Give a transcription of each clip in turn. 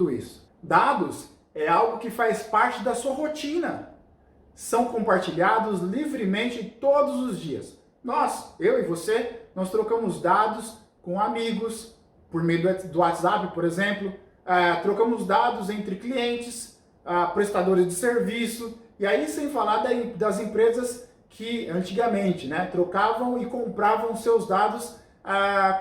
isso. Dados é algo que faz parte da sua rotina. São compartilhados livremente todos os dias. Nós, eu e você, nós trocamos dados com amigos, por meio do WhatsApp, por exemplo, trocamos dados entre clientes, prestadores de serviço, e aí sem falar das empresas que antigamente, né, trocavam e compravam seus dados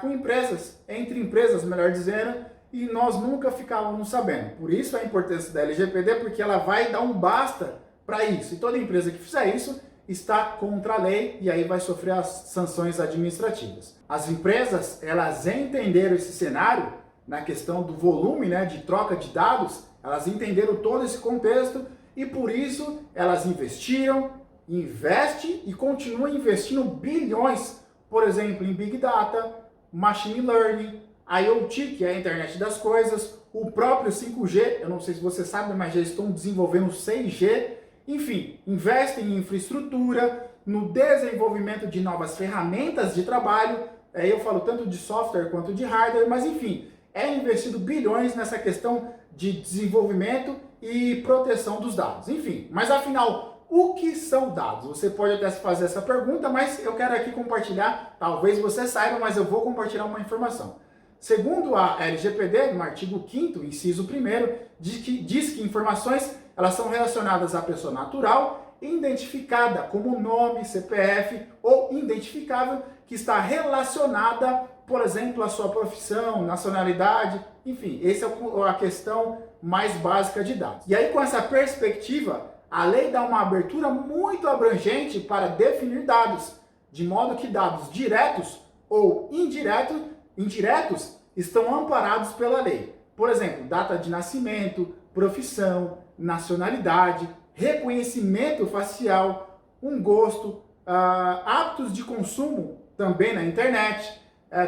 com empresas, entre empresas, melhor dizendo, e nós nunca ficávamos sabendo. Por isso a importância da LGPD, porque ela vai dar um basta para isso. E toda empresa que fizer isso está contra a lei e aí vai sofrer as sanções administrativas. As empresas, elas entenderam esse cenário na questão do volume, né, de troca de dados, elas entenderam todo esse contexto e por isso elas investiram, investem e continuam investindo bilhões, por exemplo, em Big Data, Machine Learning, IoT, que é a internet das coisas, o próprio 5G, eu não sei se você sabe, mas já estão desenvolvendo 6G, enfim, investem em infraestrutura, no desenvolvimento de novas ferramentas de trabalho, eu falo tanto de software quanto de hardware, mas enfim, é investido bilhões nessa questão de desenvolvimento e proteção dos dados. Enfim, mas afinal, o que são dados? Você pode até se fazer essa pergunta, mas eu quero aqui compartilhar, talvez você saiba, mas eu vou compartilhar uma informação. Segundo a LGPD, no artigo 5º, inciso 1º, diz que informações elas são relacionadas à pessoa natural, identificada como nome, CPF ou identificável, que está relacionada, por exemplo, à sua profissão, nacionalidade, enfim, essa é a questão mais básica de dados. E aí, com essa perspectiva, a lei dá uma abertura muito abrangente para definir dados, de modo que dados diretos ou indiretos estão amparados pela lei. Por exemplo, data de nascimento, profissão, nacionalidade, reconhecimento facial, um gosto, hábitos de consumo também na internet,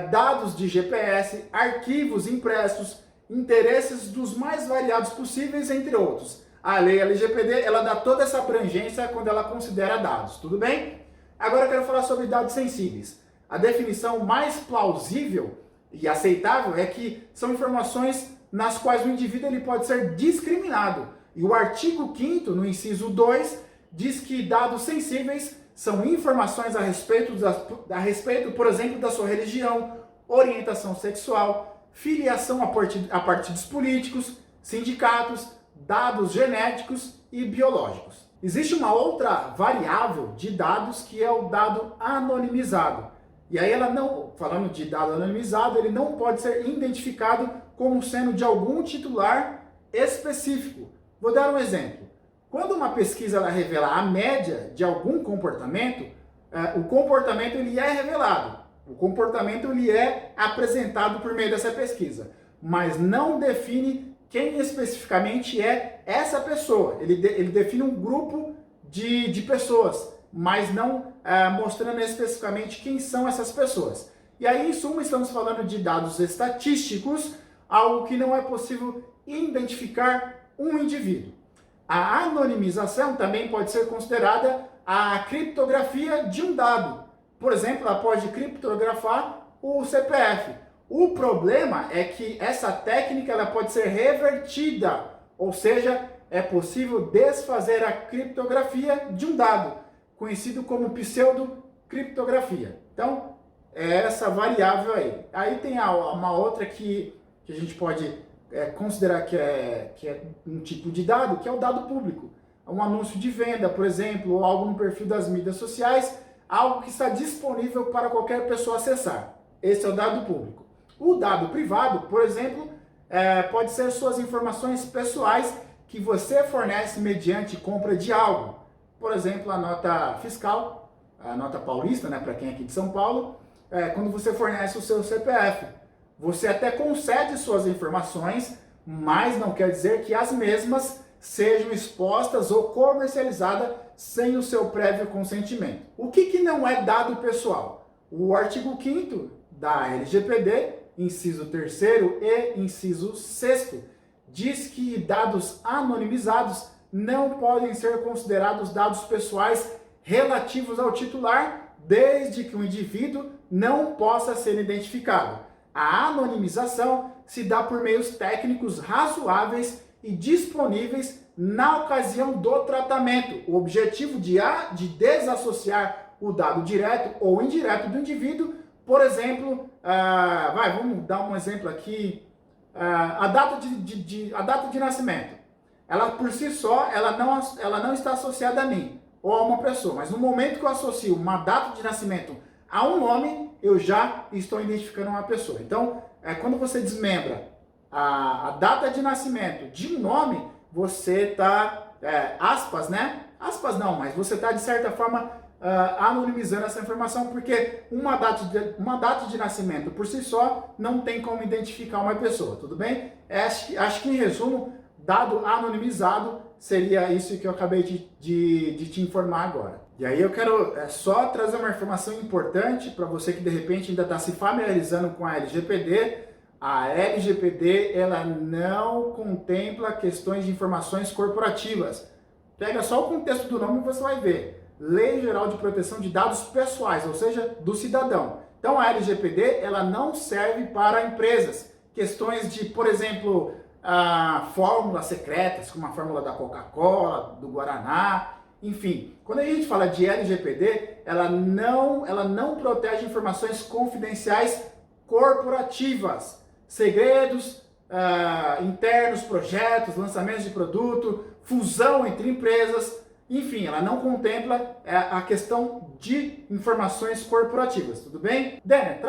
dados de GPS, arquivos impressos, interesses dos mais variados possíveis, entre outros. A lei LGPD, ela dá toda essa abrangência quando ela considera dados, tudo bem? Agora eu quero falar sobre dados sensíveis. A definição mais plausível e aceitável é que são informações nas quais o indivíduo ele pode ser discriminado. E o artigo 5º, no inciso 2, diz que dados sensíveis são informações a respeito, por exemplo, da sua religião, orientação sexual, filiação a partidos políticos, sindicatos, dados genéticos e biológicos. Existe uma outra variável de dados que é o dado anonimizado. E aí falando de dado anonimizado, ele não pode ser identificado como sendo de algum titular específico. Vou dar um exemplo. Quando uma pesquisa ela revela a média de algum comportamento, o comportamento ele é revelado. O comportamento ele é apresentado por meio dessa pesquisa, mas não define quem especificamente é essa pessoa. Ele define um grupo de pessoas, mas não mostrando especificamente quem são essas pessoas. E aí, em suma, estamos falando de dados estatísticos, algo que não é possível identificar um indivíduo. A anonimização também pode ser considerada a criptografia de um dado. Por exemplo, ela pode criptografar o CPF. O problema é que essa técnica ela pode ser revertida, ou seja, é possível desfazer a criptografia de um dado, conhecido como pseudocriptografia. Então, é essa variável aí. Aí tem uma outra que a gente pode considerar que é um tipo de dado, que é o dado público. Um anúncio de venda, por exemplo, ou algo no perfil das mídias sociais, algo que está disponível para qualquer pessoa acessar. Esse é o dado público. O dado privado, por exemplo, pode ser suas informações pessoais que você fornece mediante compra de algo. Por exemplo, a nota fiscal, a nota paulista, né, para quem é aqui de São Paulo, quando você fornece o seu CPF. Você até concede suas informações, mas não quer dizer que as mesmas sejam expostas ou comercializadas sem o seu prévio consentimento. O que não é dado pessoal? O artigo 5º da LGPD, inciso 3º e inciso 6º, diz que dados anonimizados não podem ser considerados dados pessoais relativos ao titular, desde que o indivíduo não possa ser identificado. A anonimização se dá por meios técnicos razoáveis e disponíveis na ocasião do tratamento. O objetivo de desassociar o dado direto ou indireto do indivíduo, por exemplo, vamos dar um exemplo aqui, a data de nascimento. Ela por si só, ela não está associada a mim ou a uma pessoa, mas no momento que eu associo uma data de nascimento a um nome, eu já estou identificando uma pessoa. Então, quando você desmembra a data de nascimento de um nome, você está, aspas, né? Aspas não, mas você está, de certa forma, anonimizando essa informação, porque uma data de nascimento por si só não tem como identificar uma pessoa, tudo bem? Acho que em resumo, dado anonimizado seria isso que eu acabei de te informar agora. E aí eu quero só trazer uma informação importante para você que de repente ainda está se familiarizando com a LGPD. A LGPD, ela não contempla questões de informações corporativas. Pega só o contexto do nome e você vai ver. Lei Geral de Proteção de Dados Pessoais, ou seja, do cidadão. Então a LGPD, ela não serve para empresas. Questões de, por exemplo, fórmulas secretas, como a fórmula da Coca-Cola, do Guaraná, enfim. Quando a gente fala de LGPD, ela não protege informações confidenciais corporativas. Segredos internos, projetos, lançamentos de produto, fusão entre empresas, enfim, ela não contempla a questão de informações corporativas, tudo bem? Denner,